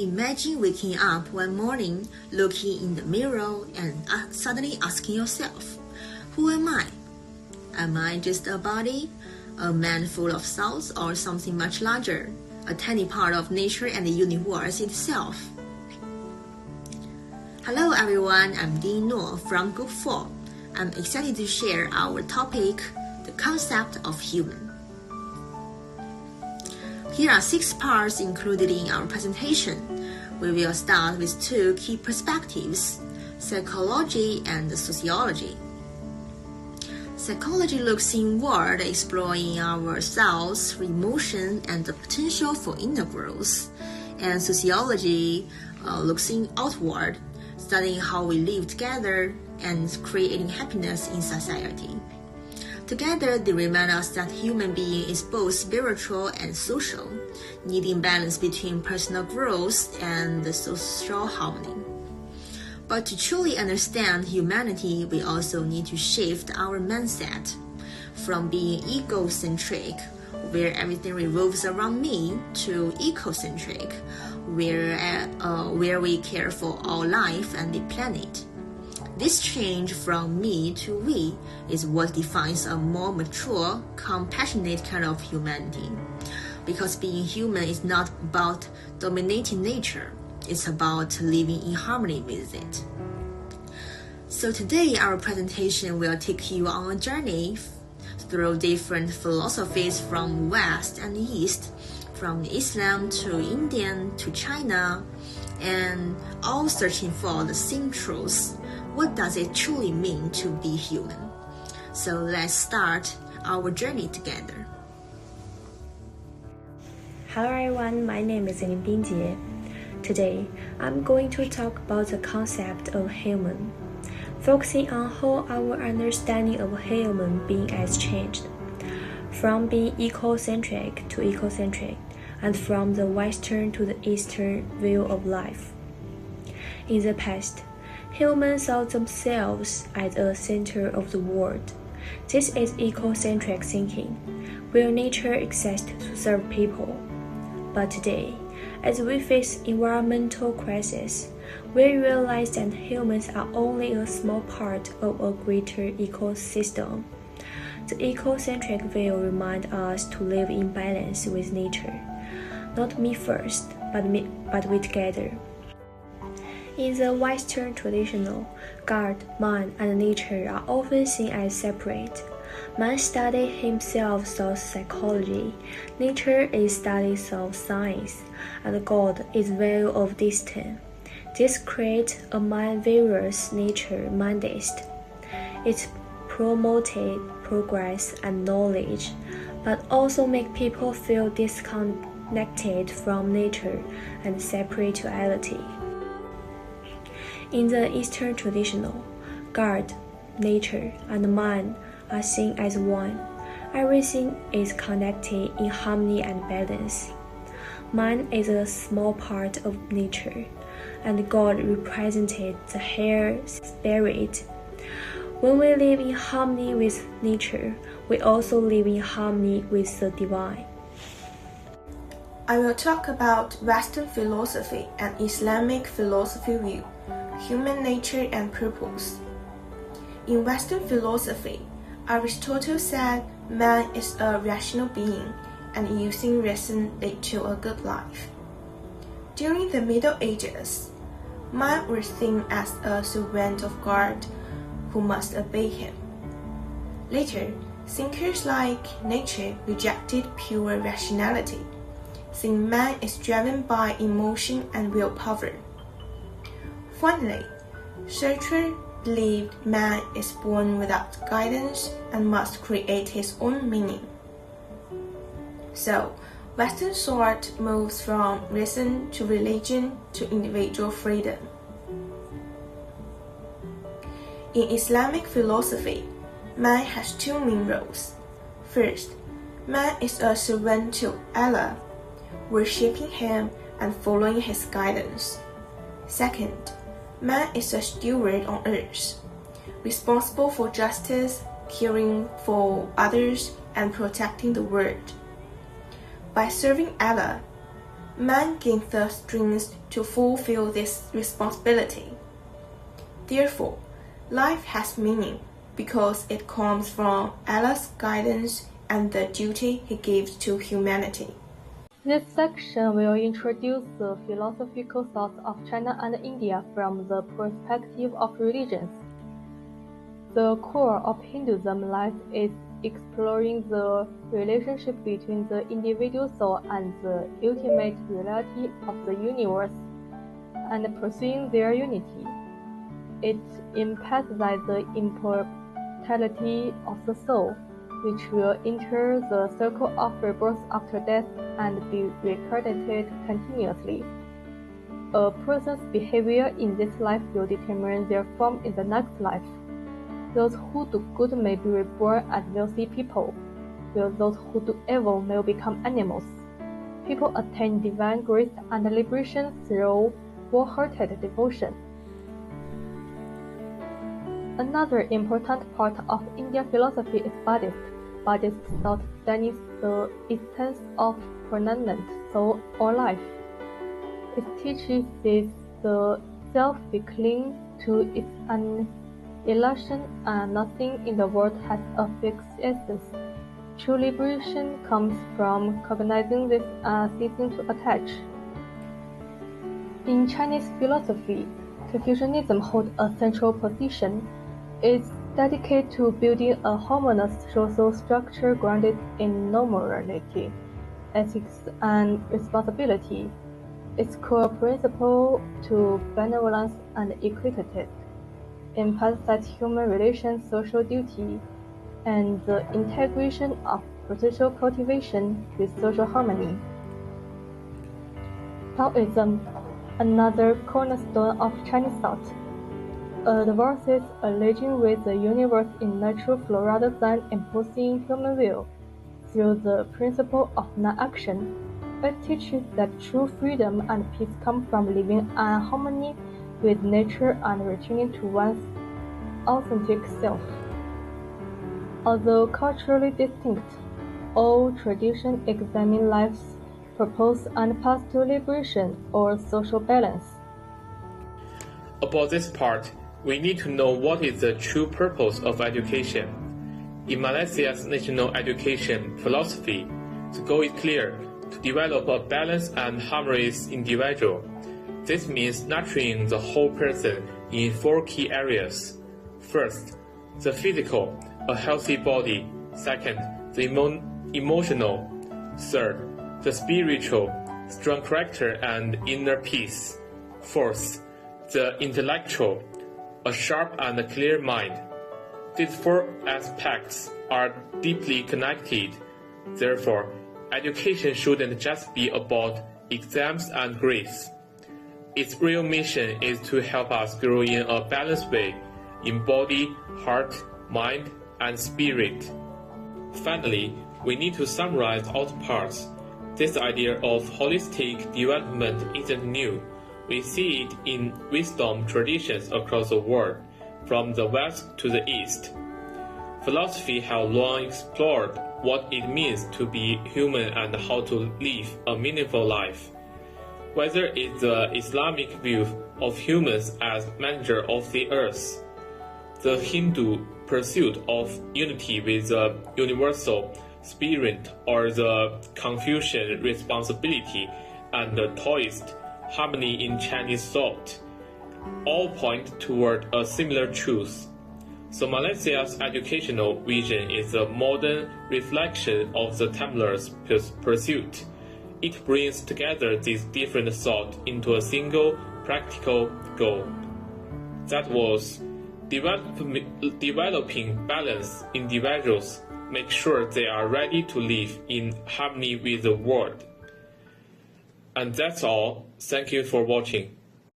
Imagine waking up one morning, looking in the mirror and suddenly asking yourself, who am I? Am I just a body, a man full of thoughts, or something much larger, a tiny part of nature and the universe itself? Hello everyone, I'm Dean Noor from Group 4. I'm excited to share our topic, the concept of human. Here are 6 parts included in our presentation. We will start with 2 key perspectives, psychology and sociology. Psychology looks inward, exploring our thoughts, emotions, and the potential for inner growth. And sociology looks outward, studying how we live together and creating happiness in society. Together, they remind us that human being is both spiritual and social, needing balance between personal growth and the social harmony. But to truly understand humanity, we also need to shift our mindset from being egocentric, where everything revolves around me, to ecocentric, where we care for all life and the planet. This change from me to we is what defines a more mature, compassionate kind of humanity. Because being human is not about dominating nature, it's about living in harmony with it. So today our presentation will take you on a journey through different philosophies from West and East, from Islam to Indian to China, and all searching for the same truth. What does it truly mean to be human? So let's start our journey together. Hello everyone, my name is Lin Bingjie. Today, I'm going to talk about the concept of human, focusing on how our understanding of human being has changed, from being ecocentric to ecocentric, and from the Western to the Eastern view of life. In the past, humans saw themselves as the center of the world. This is ecocentric thinking, where nature exists to serve people. But today, as we face environmental crisis, we realize that humans are only a small part of a greater ecosystem. The ecocentric view reminds us to live in balance with nature. Not me first, but we together. In the Western tradition, God, man, and nature are often seen as separate. Man studies himself through psychology, nature is studied through science, and God is value of distance. This creates a mind versus nature mindset. It promoted progress and knowledge, but also make people feel disconnected from nature and spirituality. In the Eastern tradition, God, nature, and man are seen as one. Everything is connected in harmony and balance. Man is a small part of nature, and God represented the higher spirit. When we live in harmony with nature, we also live in harmony with the divine. I will talk about Western philosophy and Islamic philosophy view, human nature and purpose. In Western philosophy, Aristotle said man is a rational being and using reason lead to a good life. During the Middle Ages, man was seen as a servant of God who must obey him. Later, thinkers like Nietzsche rejected pure rationality, saying man is driven by emotion and willpower. Finally, Sartre believed man is born without guidance and must create his own meaning. So, Western thought moves from reason to religion to individual freedom. In Islamic philosophy, man has 2 main roles. First, man is a servant to Allah, worshipping him and following his guidance. Second, man is a steward on earth, responsible for justice, caring for others, and protecting the world. By serving Allah, Man gains the strength to fulfill this responsibility. Therefore, life has meaning because it comes from Allah's guidance and the duty He gives to humanity. This section will introduce the philosophical thoughts of China and India from the perspective of religions. The core of Hinduism lies in exploring the relationship between the individual soul and the ultimate reality of the universe, and pursuing their unity. It emphasizes the immortality of the soul, which will enter the circle of rebirth after death and be reincarnated continuously. A person's behavior in this life will determine their form in the next life. Those who do good may be reborn as wealthy people, while those who do evil may become animals. People attain divine grace and liberation through wholehearted devotion. Another important part of Indian philosophy is Buddhist. Buddhist thought denies the existence of permanent soul or life. It teaches that the self will cling to its annihilation and nothing in the world has a fixed essence. True liberation comes from cognizing this and ceasing to attach. In Chinese philosophy, Confucianism holds a central position. It's dedicated to building a harmonious social structure grounded in morality, ethics, and responsibility. Its core principle to benevolence and equity emphasizes human relations, social duty, and the integration of spiritual cultivation with social harmony. Taoism, another cornerstone of Chinese thought, advances a religion with the universe in natural flow rather than imposing human will. Through the principle of non-action, it teaches that true freedom and peace come from living in harmony with nature and returning to one's authentic self. Although culturally distinct, all traditions examine life's purpose and path to liberation or social balance. About this part, we need to know what is the true purpose of education. In Malaysia's national education philosophy, the goal is clear: to develop a balanced and harmonious individual. This means nurturing the whole person in 4 key areas. First, the physical, a healthy body. Second, the emotional. Third, the spiritual, strong character and inner peace. Fourth, the intellectual, a sharp and clear mind. These 4 aspects are deeply connected. Therefore, education shouldn't just be about exams and grades. Its real mission is to help us grow in a balanced way in body, heart, mind, and spirit. Finally, we need to summarize all the parts. This idea of holistic development isn't new. We see it in wisdom traditions across the world, from the West to the East. Philosophy has long explored what it means to be human and how to live a meaningful life. Whether it's the Islamic view of humans as manager of the earth, the Hindu pursuit of unity with the universal spirit, or the Confucian responsibility and the Taoist harmony in Chinese thought, all point toward a similar truth. So Malaysia's educational vision is a modern reflection of the timeless pursuit. It brings together these different thoughts into a single practical goal. That was developing balanced individuals, make sure they are ready to live in harmony with the world. And that's all. Thank you for watching.